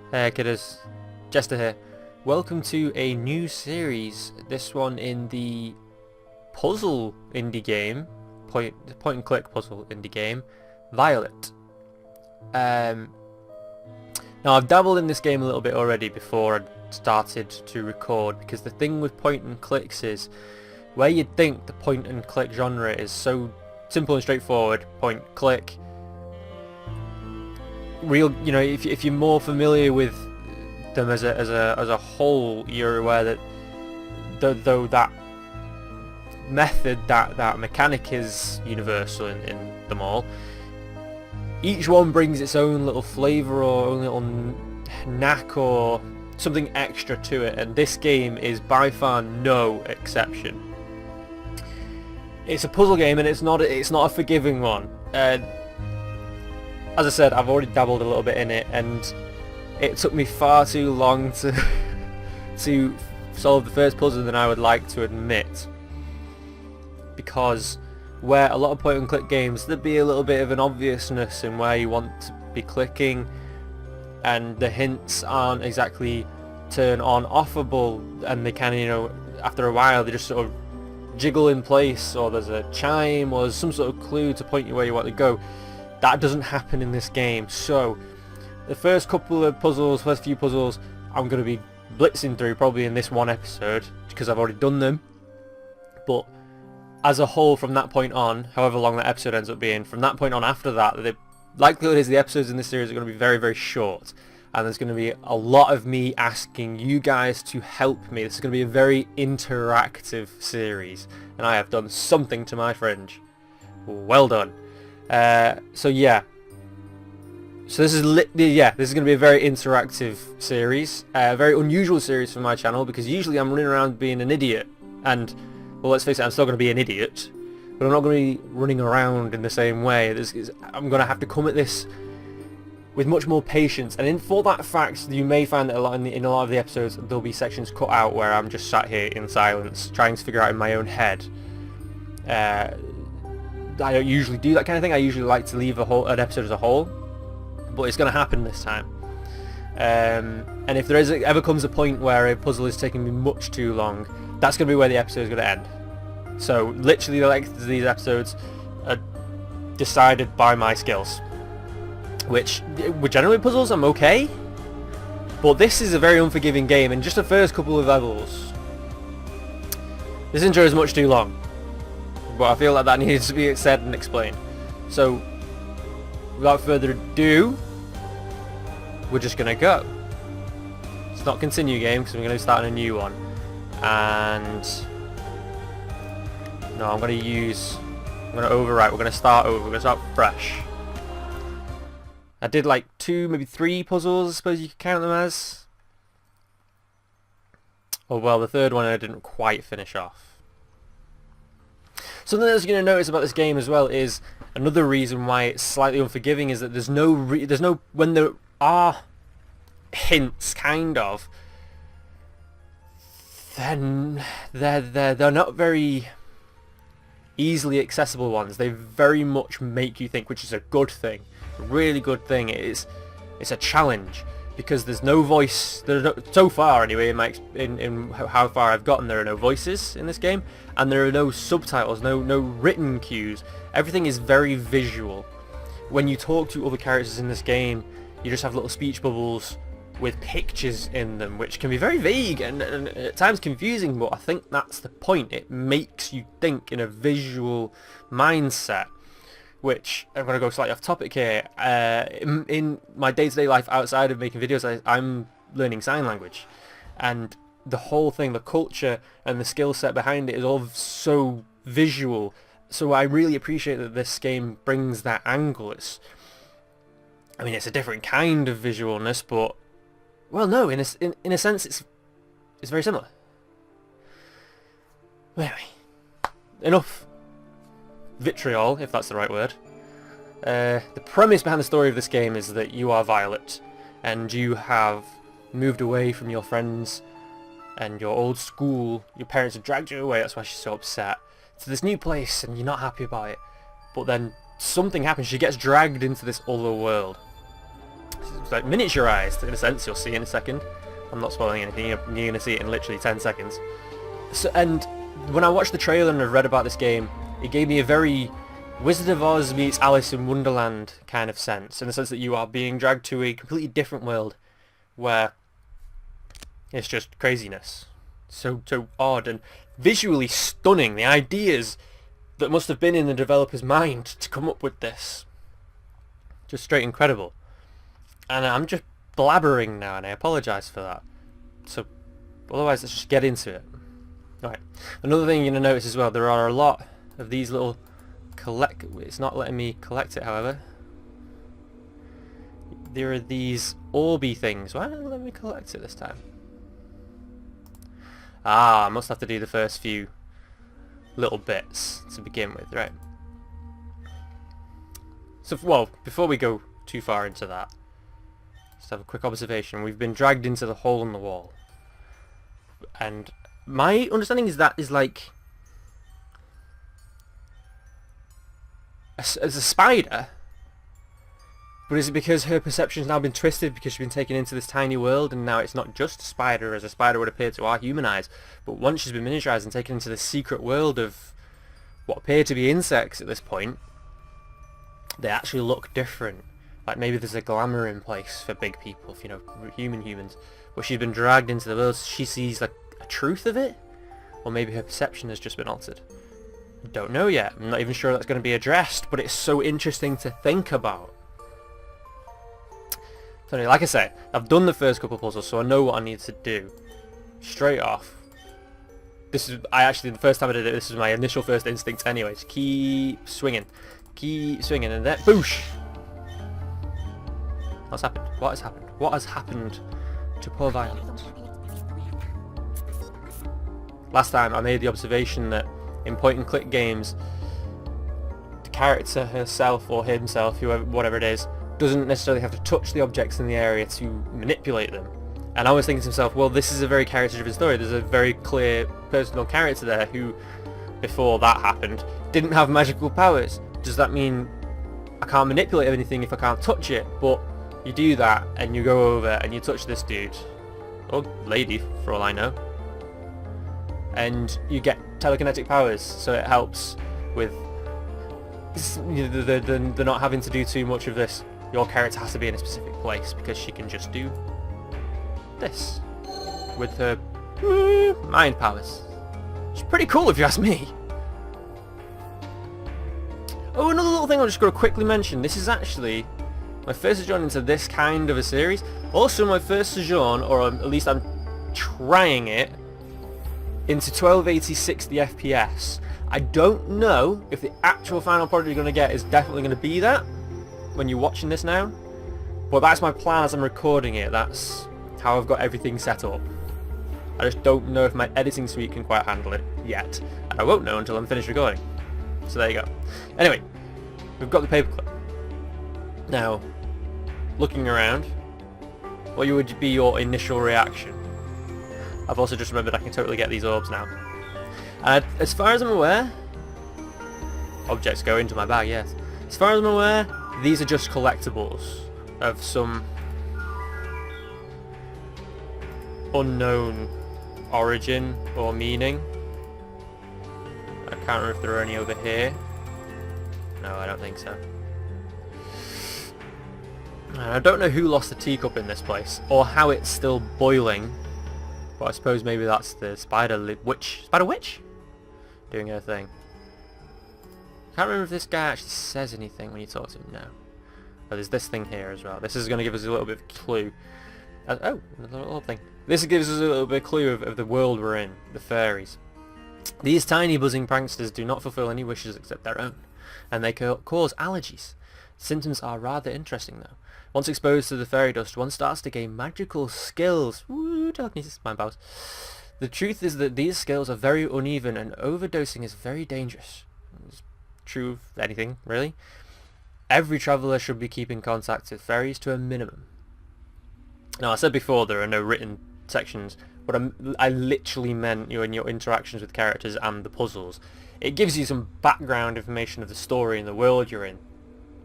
Hey kiddos, Jester here. Welcome to a new series, this one in the puzzle indie game, point and click puzzle indie game, Violett. Now I've dabbled in this game a little bit already before I started to record, because the thing with point and clicks is, where you'd think the point and click genre is so simple and straightforward, point, click, real, you know, if you're more familiar with them as a whole, you're aware that though that method, that mechanic is universal in them all, each one brings its own little flavour or own little knack or something extra to it, and this game is by far no exception. It's a puzzle game, and it's not a forgiving one. As I said, I've already dabbled a little bit in it, and it took me far too long to to solve the first puzzle than I would like to admit. Because where a lot of point and click games, there'd be a little bit of an obviousness in where you want to be clicking, and the hints aren't exactly turn on offable, and they kind of, you know, after a while they just sort of jiggle in place, or there's a chime or there's some sort of clue to point you where you want to go. That doesn't happen in this game. So the first couple of puzzles, first few puzzles, I'm going to be blitzing through probably in this one episode because I've already done them. But as a whole, from that point on, however long that episode ends up being, from that point on after that, the likelihood is the episodes in this series are going to be very, very short. And there's going to be a lot of me asking you guys to help me. This is going to be a very interactive series. And I have done something to my fringe. Well done. So yeah, so this is this is going to be a very interactive series, a very unusual series for my channel, because usually I'm running around being an idiot, and well, let's face it, I'm still going to be an idiot, but I'm not going to be running around in the same way. I'm going to have to come at this with much more patience, and for that fact, you may find that in a lot of the episodes there'll be sections cut out where I'm just sat here in silence trying to figure out in my own head. I don't usually do that kind of thing. I usually like to leave an episode as a whole, but it's going to happen this time. And if there ever comes a point where a puzzle is taking me much too long, that's going to be where the episode is going to end. So literally the length of these episodes are decided by my skills, which with generally puzzles I'm okay, but this is a very unforgiving game, and just the first couple of levels, this intro is much too long. But I feel like that needs to be said and explained. So, without further ado, we're just going to go. It's not continue game, because we're going to start a new one. And no, I'm going to overwrite. We're going to start over. We're going to start fresh. I did like 2, maybe 3 puzzles, I suppose you could count them as. Oh well, the third one I didn't quite finish off. Something else you're going to notice about this game as well is another reason why it's slightly unforgiving is that there's no when there are hints, kind of, then they're not very easily accessible ones. They very much make you think, which is a good thing, a really good thing. It's a challenge, because there's no voice. So far anyway, in how far I've gotten, there are no voices in this game, and there are no subtitles, no written cues. Everything is very visual. When you talk to other characters in this game, you just have little speech bubbles with pictures in them, which can be very vague and at times confusing, but I think that's the point. It makes you think in a visual mindset, which, I'm going to go slightly off topic here. In my day-to-day life outside of making videos, I'm learning sign language, and the whole thing, the culture and the skill set behind it is all so visual. So I really appreciate that this game brings that angle. I mean, it's a different kind of visualness, but, well, no, in a sense, it's very similar. Anyway, enough vitriol, if that's the right word. The premise behind the story of this game is that you are Violett, and you have moved away from your friends and your old school. Your parents have dragged you away, that's why she's so upset, to this new place, and you're not happy about it. But then something happens, she gets dragged into this other world. It's like miniaturized in a sense. You'll see in a second. I'm not spoiling anything. You're going to see it in literally 10 seconds. So, and when I watched the trailer and I've read about this game, it gave me a very Wizard of Oz meets Alice in Wonderland kind of sense, in the sense that you are being dragged to a completely different world where it's just craziness. So odd and visually stunning. The ideas that must have been in the developer's mind to come up with this. Just straight incredible. And I'm just blabbering now, and I apologise for that. So, otherwise, let's just get into it. Alright. Another thing you're going to notice as well, there are a lot of these little it's not letting me collect it, however. There are these orby things. Why don't it let me collect it this time? Ah, I must have to do the first few little bits to begin with, right? So, well, before we go too far into that, just have a quick observation. We've been dragged into the hole in the wall. And my understanding is that is like as a spider, but is it because her perception's now been twisted because she's been taken into this tiny world and now it's not just a spider as a spider would appear to our human eyes, but once she's been miniaturized and taken into the secret world of what appear to be insects at this point, they actually look different. Like maybe there's a glamour in place for big people, you know, humans, but she's been dragged into the world, so she sees like a truth of it, or maybe her perception has just been altered. Don't know yet. I'm not even sure that's going to be addressed, but it's so interesting to think about. So anyway, like I say, I've done the first couple of puzzles, so I know what I need to do. Straight off. The first time I did it, this was my initial first instinct anyway. Just keep swinging, and then boosh! What's happened? What has happened? What has happened to poor Violett? Last time I made the observation that in point-and-click games, the character herself or himself, whoever, whatever it is, doesn't necessarily have to touch the objects in the area to manipulate them. And I was thinking to myself, well, this is a very character-driven story. There's a very clear personal character there who, before that happened, didn't have magical powers. Does that mean I can't manipulate anything if I can't touch it? But you do that, and you go over and you touch this dude, or lady, for all I know, and you get telekinetic powers, so it helps with the not having to do too much of this. Your character has to be in a specific place because she can just do this with her mind powers. It's pretty cool if you ask me. Oh, another little thing I'm just going to quickly mention. This is actually my first sojourn into this kind of a series. Also my first sojourn, or at least I'm trying it, into 1280 60 FPS. I don't know if the actual final product you're going to get is definitely going to be that when you're watching this now, but that's my plan as I'm recording it. That's how I've got everything set up. I just don't know if my editing suite can quite handle it yet, and I won't know until I'm finished recording. So there you go. Anyway, we've got the paperclip. Now, looking around, what would be your initial reaction? I've also just remembered I can totally get these orbs now. As far as I'm aware, objects go into my bag, yes. As far as I'm aware, these are just collectibles of some unknown origin or meaning. I can't remember if there are any over here. No, I don't think so. I don't know who lost the teacup in this place, or how it's still boiling. But I suppose maybe that's the spider witch doing her thing. Can't remember if this guy actually says anything when you talk to him now. Oh, there's this thing here as well. This is going to give us a little bit of a clue. Oh, another little thing. This gives us a little bit of clue of the world we're in, the fairies. These tiny buzzing pranksters do not fulfill any wishes except their own, and they cause allergies. Symptoms are rather interesting though. Once exposed to the fairy dust, one starts to gain magical skills. Woo, telekinesis, mind powers. The truth is that these skills are very uneven and overdosing is very dangerous. It's true of anything, really. Every traveller should be keeping contact with fairies to a minimum. Now, I said before there are no written sections, but I literally meant in your interactions with characters and the puzzles. It gives you some background information of the story and the world you're in.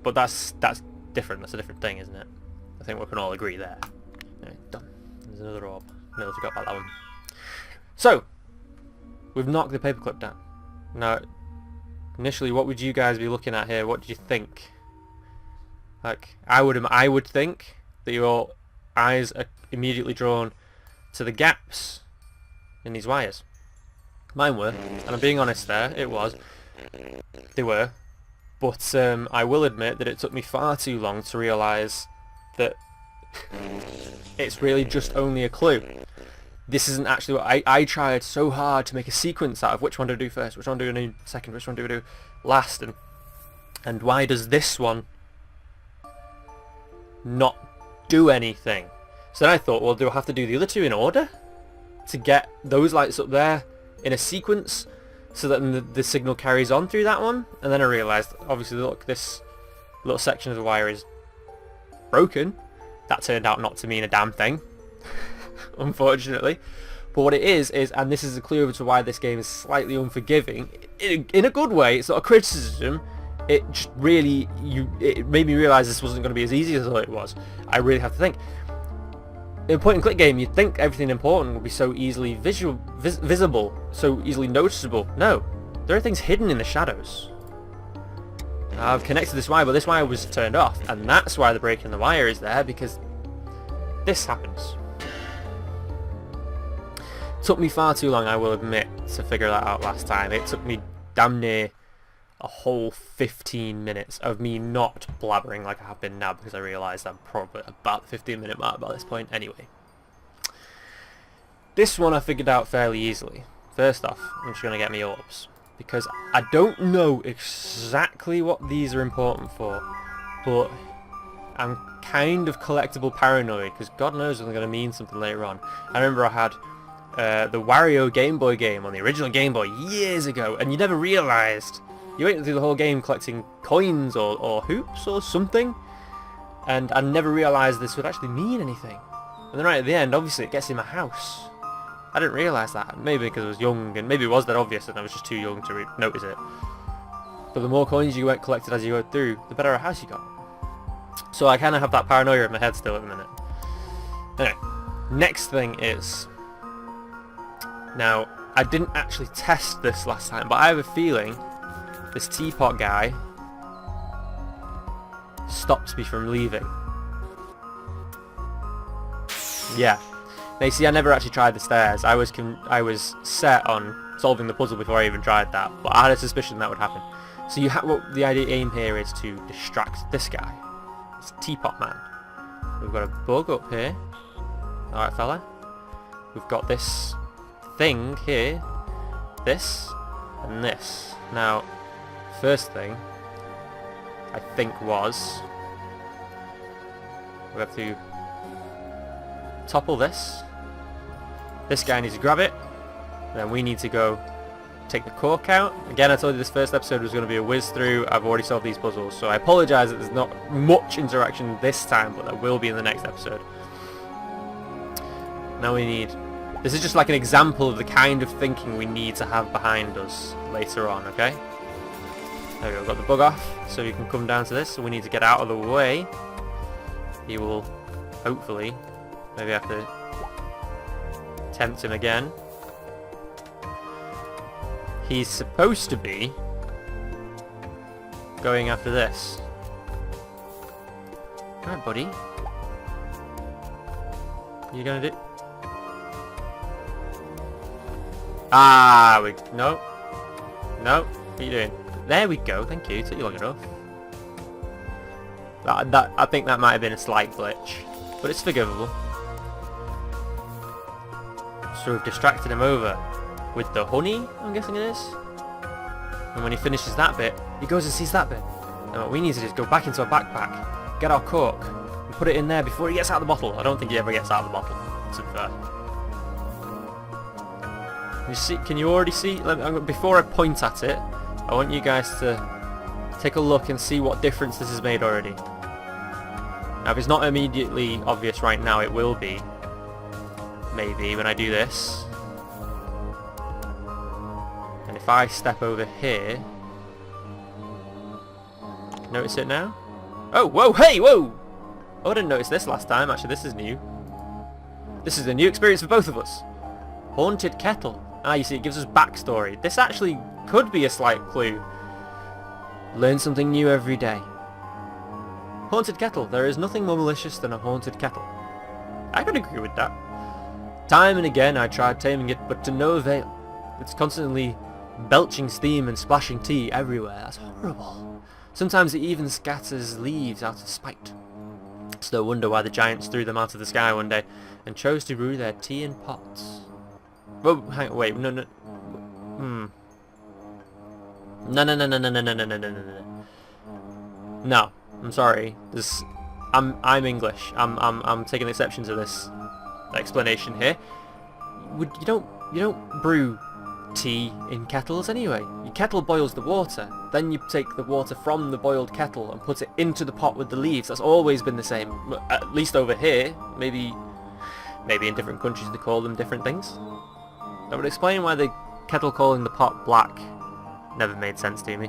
But that's different. That's a different thing, isn't it? I think we can all agree there. Right, done. There's another orb. Nearly forgot about that one. So, we've knocked the paperclip down. Now, initially, what would you guys be looking at here? What do you think? Like, I would think that your eyes are immediately drawn to the gaps in these wires. Mine were, and I'm being honest there, they were, but I will admit that it took me far too long to realise that it's really just only a clue. This isn't actually what I tried so hard to make a sequence out of which one to do first, which one do I do second, which one do I do last, and why does this one not do anything? So then I thought, well, do I have to do the other two in order to get those lights up there in a sequence so that the signal carries on through that one? And then I realised, obviously, look, this little section of the wire is broken. That turned out not to mean a damn thing, unfortunately. But what it is, and this is a clue over to why this game is slightly unforgiving, in a good way. It's not a criticism. It just really, it made me realise this wasn't going to be as easy as I thought it was. I really have to think. In a point-and-click game, you'd think everything important would be so easily visible, so easily noticeable. No, there are things hidden in the shadows. I've connected this wire, but this wire was turned off, and that's why the break in the wire is there, because this happens. It took me far too long, I will admit, to figure that out last time. It took me damn near a whole 15 minutes of me not blabbering like I have been now, because I realised I'm probably about the 15-minute mark by this point anyway. This one I figured out fairly easily. First off, I'm just going to get me orbs, because I don't know exactly what these are important for, but I'm kind of collectible paranoid, because God knows they're going to mean something later on. I remember I had the Wario Game Boy game on the original Game Boy years ago, and you never realised. You went through the whole game collecting coins or hoops or something, and I never realised this would actually mean anything. And then right at the end, obviously it gets in my house. I didn't realise that, maybe because I was young, and maybe it was that obvious and I was just too young to notice it. But the more coins you went collected as you go through, the better a house you got. So I kind of have that paranoia in my head still at the minute. Anyway, next thing is... Now, I didn't actually test this last time, but I have a feeling this teapot guy stops me from leaving. Yeah. Now you see, I never actually tried the stairs. I was set on solving the puzzle before I even tried that, but I had a suspicion that would happen. So what the aim here is to distract this guy, this teapot man. We've got a bug up here. Alright, fella. We've got this thing here, this, and this. Now, first thing, I think was, we have to topple this. This guy needs to grab it, and then we need to go take the cork out. Again, I told you this first episode was going to be a whiz through. I've already solved these puzzles, so I apologise that there's not much interaction this time, but there will be in the next episode. Now we need... This is just like an example of the kind of thinking we need to have behind us later on, okay? There we go, got the bug off, so you can come down to this, so we need to get out of the way. He will, hopefully, maybe have to tempt him again. He's supposed to be going after this. Alright, buddy. You gonna do... No. No. What are you doing? There we go. Thank you. It took you long enough. I think that might have been a slight glitch, but it's forgivable. So we've distracted him over with the honey, I'm guessing it is. And when he finishes that bit, he goes and sees that bit. And what we need to do is go back into our backpack, get our cork, and put it in there before he gets out of the bottle. I don't think he ever gets out of the bottle, to be fair. You see, can you already see? Before I point at it, I want you guys to take a look and see what difference this has made already. Now, if it's not immediately obvious right now, it will be. Maybe when I do this. And if I step over here... Notice it now? Oh, whoa, hey, whoa! Oh, I didn't notice this last time. Actually, this is new. This is a new experience for both of us. Haunted kettle. Ah, you see, it gives us backstory. This actually could be a slight clue. Learn something new every day. Haunted kettle. There is nothing more malicious than a haunted kettle. I could agree with that. Time and again I tried taming it, but to no avail. It's constantly belching steam and splashing tea everywhere. That's horrible. Sometimes it even scatters leaves out of spite. It's no wonder why the giants threw them out of the sky one day and chose to brew their tea in pots. Oh, wait, no. No. No, I'm sorry. I'm English. I'm taking exception to this explanation here. You don't brew tea in kettles anyway. Your kettle boils the water, then you take the water from the boiled kettle and put it into the pot with the leaves. That's always been the same, at least over here. Maybe in different countries they call them different things. That would explain why the kettle calling the pot black never made sense to me.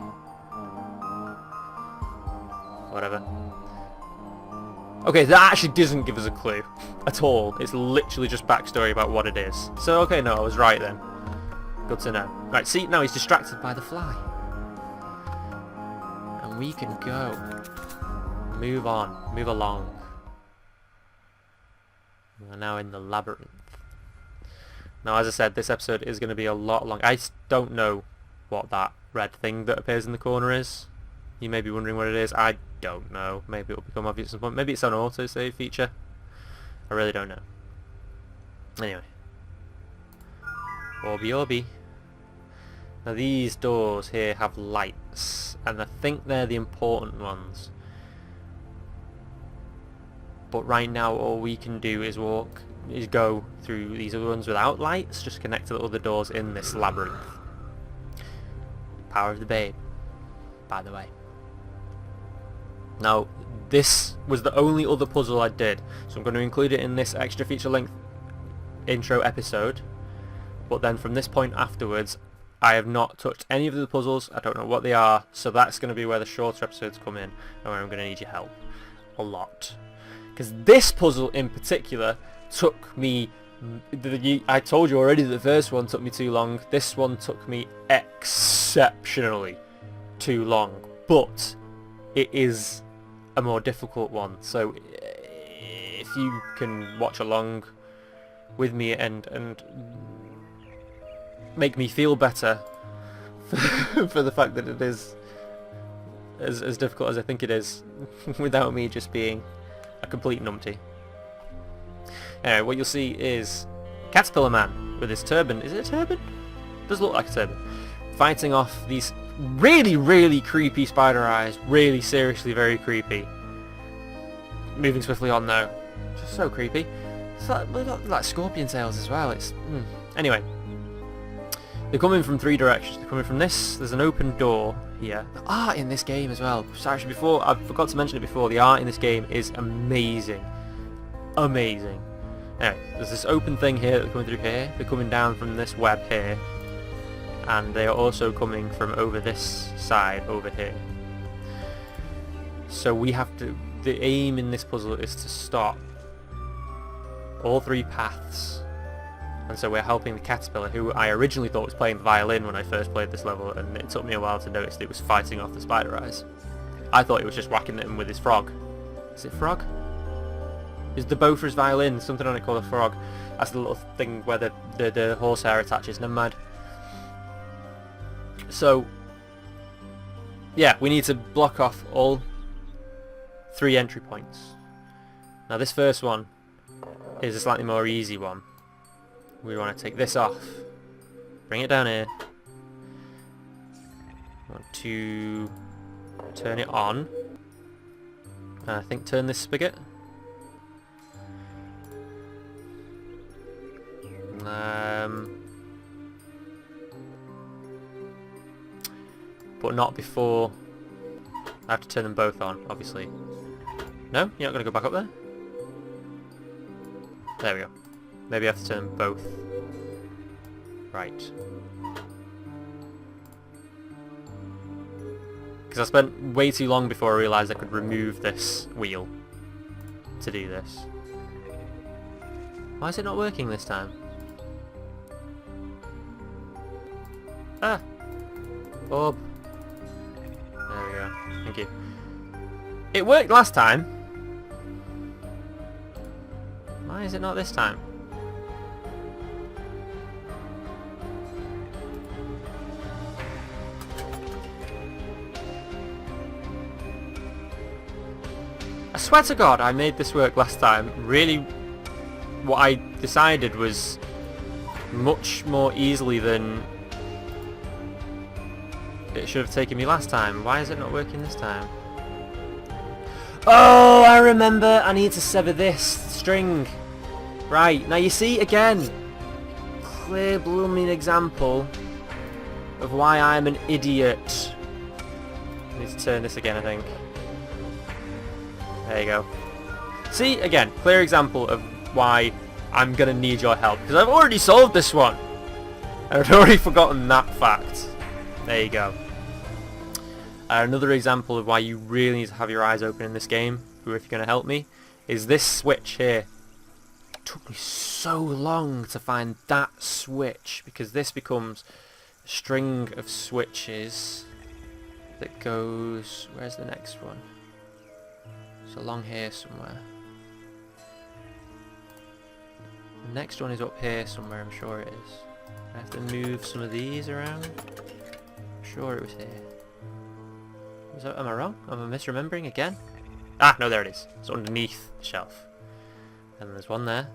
Whatever. Okay, that actually doesn't give us a clue at all. It's literally just backstory about what it is. So okay, no, I was right then. Good to know. Right, see, now he's distracted by the fly. And we can go. Move on. Move along. We're now in the labyrinth. Now, as I said, this episode is going to be a lot long. I don't know what that red thing that appears in the corner is. You may be wondering what it is. I don't know. Maybe it will become obvious at some point. Maybe it's an autosave feature. I really don't know. Anyway. Orby. Now these doors here have lights, and I think they're the important ones. But right now all we can do is go through these other ones without lights, just connect to the other doors in this labyrinth. Power of the Babe, by the way. Now, this was the only other puzzle I did, so I'm going to include it in this extra feature length intro episode. But then from this point afterwards, I have not touched any of the puzzles. I don't know what they are, so that's going to be where the shorter episodes come in, and where I'm going to need your help a lot. Because this puzzle in particular took me... I told you already that the first one took me too long. This one took me exceptionally too long. But it is a more difficult one. So if you can watch along with me and make me feel better for the fact that it is as difficult as I think it is, without me just being a complete numpty. Anyway, what you'll see is Caterpillar Man with his turban. Is it a turban? Does look like a turban. Fighting off these really, really creepy spider eyes. Really, seriously, very creepy. Moving swiftly on though. Just so creepy. It's like scorpion tails as well. It's Anyway. They're coming from three directions. They're coming from this. There's an open door here. The art in this game as well. Sorry, before I forgot to mention it before. The art in this game is amazing. Amazing. Anyway, there's this open thing here that's coming through here. They're coming down from this web here. And they are also coming from over this side over here. So we have to... The aim in this puzzle is to stop all three paths. And so we're helping the caterpillar, who I originally thought was playing the violin when I first played this level, and it took me a while to notice that it was fighting off the spider eyes. I thought it was just whacking them with his frog. Is it frog? Is the bow for his violin something on it called a frog? That's the little thing where the horsehair attaches. Never mind. So, yeah, we need to block off all three entry points. Now this first one is a slightly more easy one. We want to take this off, bring it down here, we want to turn it on, and I think turn this spigot, but not before. I have to turn them both on, obviously. No? You're not going to go back up there? There we go. Maybe I have to turn them both. Right. Because I spent way too long before I realised I could remove this wheel. to do this. Why is it not working this time? Ah! Bob. There we go. Thank you. It worked last time. Why is it not this time? I swear to God, I made this work last time. Really, what I decided was much more easily than it should have taken me last time. Why is it not working this time? Oh, I remember. I need to sever this string. Right, now you see, again, clear blooming example of why I'm an idiot. I need to turn this again, I think. There you go. See, again, clear example of why I'm going to need your help. Because I've already solved this one. And I've already forgotten that fact. There you go. Another example of why you really need to have your eyes open in this game, if you're going to help me, is this switch here. It took me so long to find that switch, because this becomes a string of switches that goes... Where's the next one? It's along here somewhere. The next one is up here somewhere, I'm sure it is. I have to move some of these around. I'm sure it was here. Am I wrong? Am I misremembering again? Ah, no, there it is. It's underneath the shelf. And there's one there.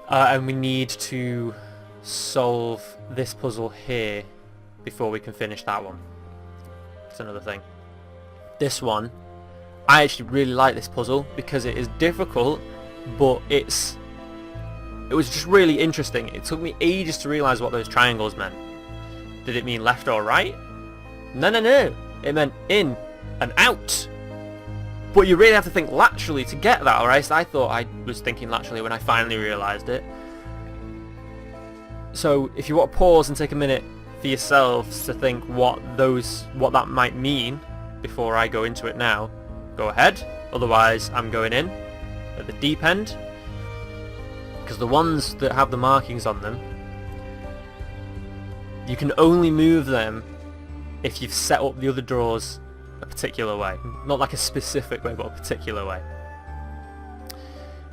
And we need to solve this puzzle here before we can finish that one. That's another thing. This one, I actually really like this puzzle because it is difficult, but it was just really interesting. It took me ages to realise what those triangles meant. Did it mean left or right? No, no, no. It meant in and out. But you really have to think laterally to get that, alright? So I thought I was thinking laterally when I finally realised it. So if you want to pause and take a minute for yourselves to think what that might mean before I go into it now, go ahead. Otherwise, I'm going in at the deep end. Because the ones that have the markings on them, you can only move them if you've set up the other drawers a particular way. Not like a specific way, but a particular way.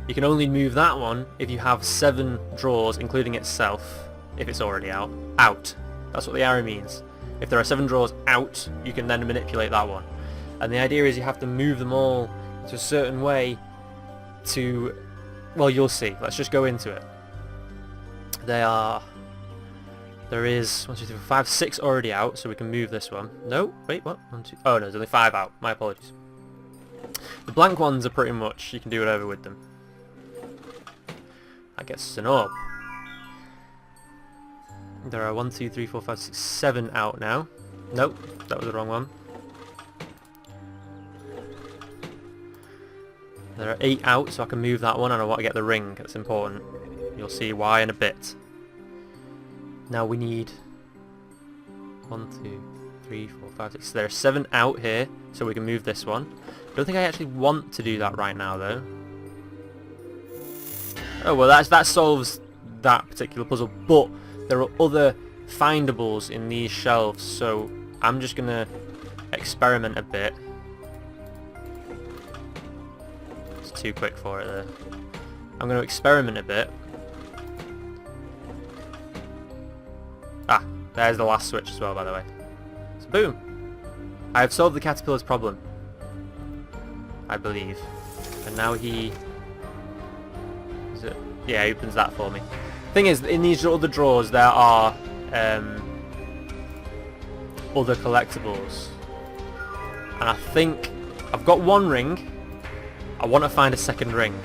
You can only move that one if you have 7 drawers, including itself, if it's already out. Out. That's what the arrow means. If there are 7 drawers out, you can then manipulate that one. And the idea is you have to move them all into a certain way to... Well, you'll see. Let's just go into it. There is 1, 2, 3, 4, 5, 6 already out, so we can move this one. No, wait, what? 1, 2. Oh no, there's only 5 out. My apologies. The blank ones are pretty much, you can do whatever with them. That gets us an orb. There are 1, 2, 3, 4, 5, 6, 7 out now. Nope, that was the wrong one. There are 8 out, so I can move that one, and I want to get the ring. That's important. You'll see why in a bit. Now we need 1, 2, 3, 4, 5, 6. There are 7 out here, so we can move this one. I don't think I actually want to do that right now, though. Oh well, that solves that particular puzzle, but there are other findables in these shelves, so I'm just gonna experiment a bit. It's too quick for it there. I'm gonna experiment a bit. Ah, there's the last switch as well, by the way. So boom! I have solved the caterpillar's problem, I believe. And now he... Is it? Yeah, he opens that for me. Thing is, in these other drawers there are other collectibles. And I think I've got 1 ring. I want to find a 2nd ring.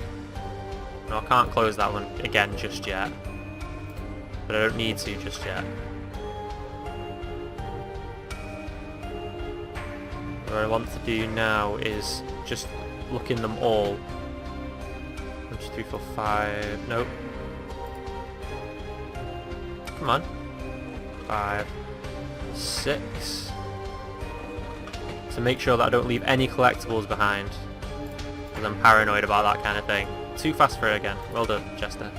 No, I can't close that one again just yet. But I don't need to just yet. What I want to do now is just look in them all. 1, 2, 3, 4, 5. Nope. Come on. 5, 6, to make sure that I don't leave any collectibles behind, because I'm paranoid about that kind of thing. Too fast for it again. Well done, Chester.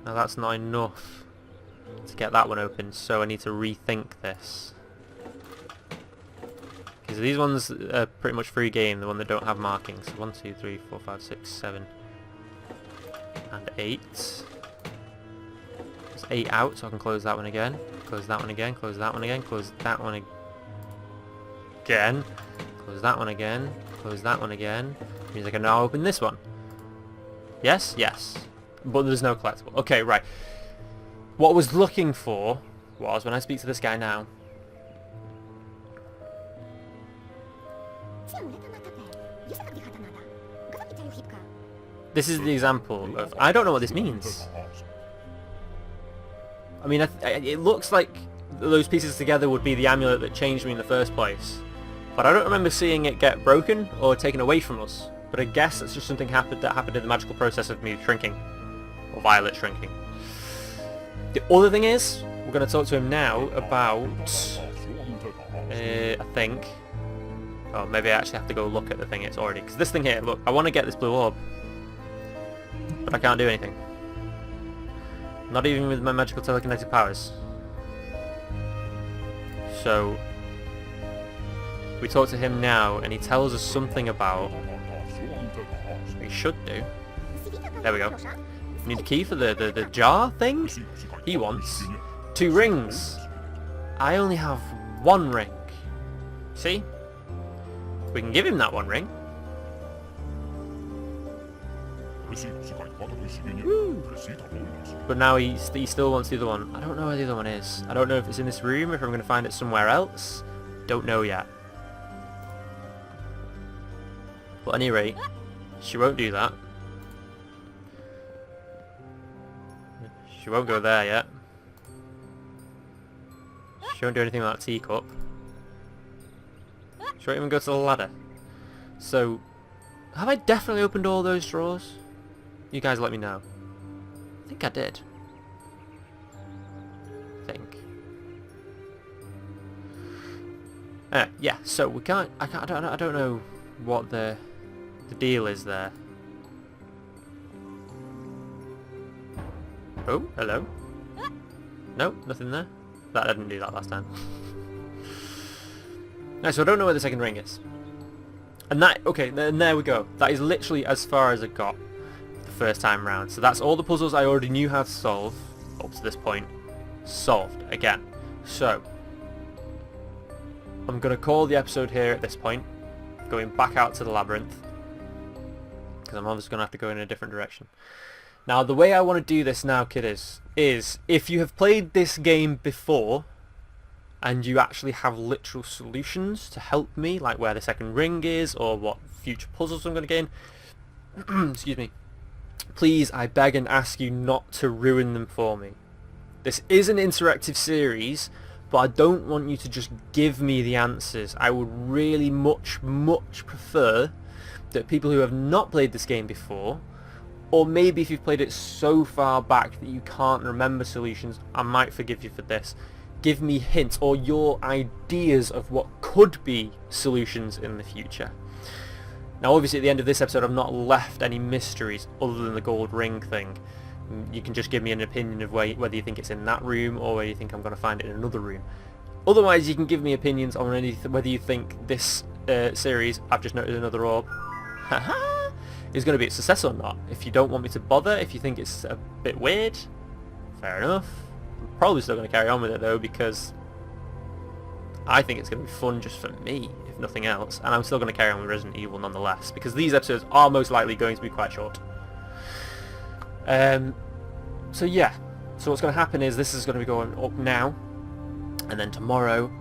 Now that's not enough to get that one open, so I need to rethink this. Okay, so these ones are pretty much free game, the one that don't have markings. 1, 2, 3, 4, 5, 6, 7, and 8. There's 8 out, so I can close that one again. Close that one again, close that one again, close that one again. Close that one again, close that one again. Means I can now open this one. Yes? Yes. But there's no collectible. Okay, right. What I was looking for was, when I speak to this guy now... This is the example of... I don't know what this means. I mean, it looks like those pieces together would be the amulet that changed me in the first place. But I don't remember seeing it get broken or taken away from us. But I guess that's just something that happened in the magical process of me shrinking. Or Violett shrinking. The other thing is, we're going to talk to him now about... I think... Oh, maybe I actually have to go look at the thing it's already... Because this thing here, look, I want to get this blue orb. But I can't do anything. Not even with my magical telekinetic powers. So... we talk to him now, and he tells us something about... we should do. There we go. We need a key for the jar thing? He wants 2 rings. I only have 1 ring. See? We can give him that 1 ring. Woo. But now he still wants the other one. I don't know where the other one is. I don't know if it's in this room, if I'm going to find it somewhere else. Don't know yet. But at any rate, she won't do that. She won't go there yet. She won't do anything with that teacup. She won't even go to the ladder. So, have I definitely opened all those drawers? You guys let me know. I think I did. I think. Yeah, so we can't... I don't know what the deal is there. Oh, hello. No, nothing there. That I didn't do that last time. No, so I don't know where the second ring is. And that, okay, and there we go. That is literally as far as I got the first time round. So that's all the puzzles I already knew how to solve up to this point. Solved again. So I'm going to call the episode here at this point. Going back out to the labyrinth. Because I'm obviously going to have to go in a different direction. Now, the way I want to do this now, kiddies, is if you have played this game before and you actually have literal solutions to help me, like where the second ring is or what future puzzles I'm going to get in, excuse me, please, I beg and ask you not to ruin them for me. This is an interactive series, but I don't want you to just give me the answers. I would really much prefer that people who have not played this game before, or maybe if you've played it so far back that you can't remember solutions, I might forgive you for this. Give me hints or your ideas of what could be solutions in the future. Now obviously at the end of this episode I've not left any mysteries other than the gold ring thing. You can just give me an opinion of whether you think it's in that room or whether you think I'm going to find it in another room. Otherwise you can give me opinions on whether you think this series, I've just noted another orb, is going to be a success or not. If you don't want me to bother, if you think it's a bit weird, fair enough. I'm probably still going to carry on with it though, because I think it's going to be fun just for me, if nothing else, and I'm still going to carry on with Resident Evil nonetheless, because these episodes are most likely going to be quite short. So yeah, so what's going to happen is this is going to be going up now, and then tomorrow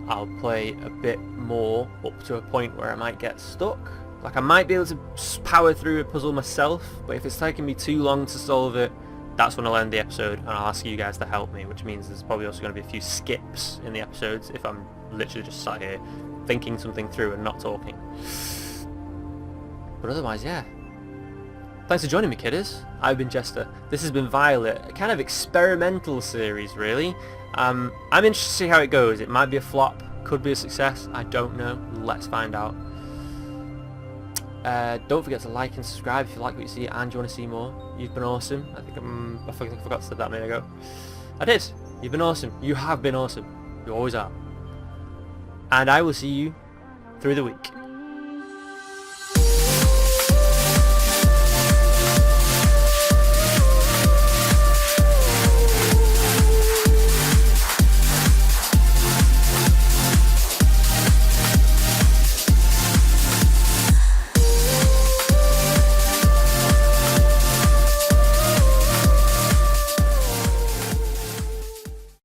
I'll play a bit more up to a point where I might get stuck. Like I might be able to power through a puzzle myself, but if it's taking me too long to solve it, that's when I'll end the episode and I'll ask you guys to help me, which means there's probably also going to be a few skips in the episodes if I'm literally just sat here thinking something through and not talking. But otherwise, yeah. Thanks for joining me, kidders. I've been Jester. This has been Violett, a kind of experimental series, really. I'm interested to see how it goes. It might be a flop, could be a success. I don't know. Let's find out. Don't forget to like and subscribe if you like what you see and you want to see more. You've been awesome. I think I forgot to say that a minute ago. I did. You've been awesome. You have been awesome. You always are. And I will see you through the week.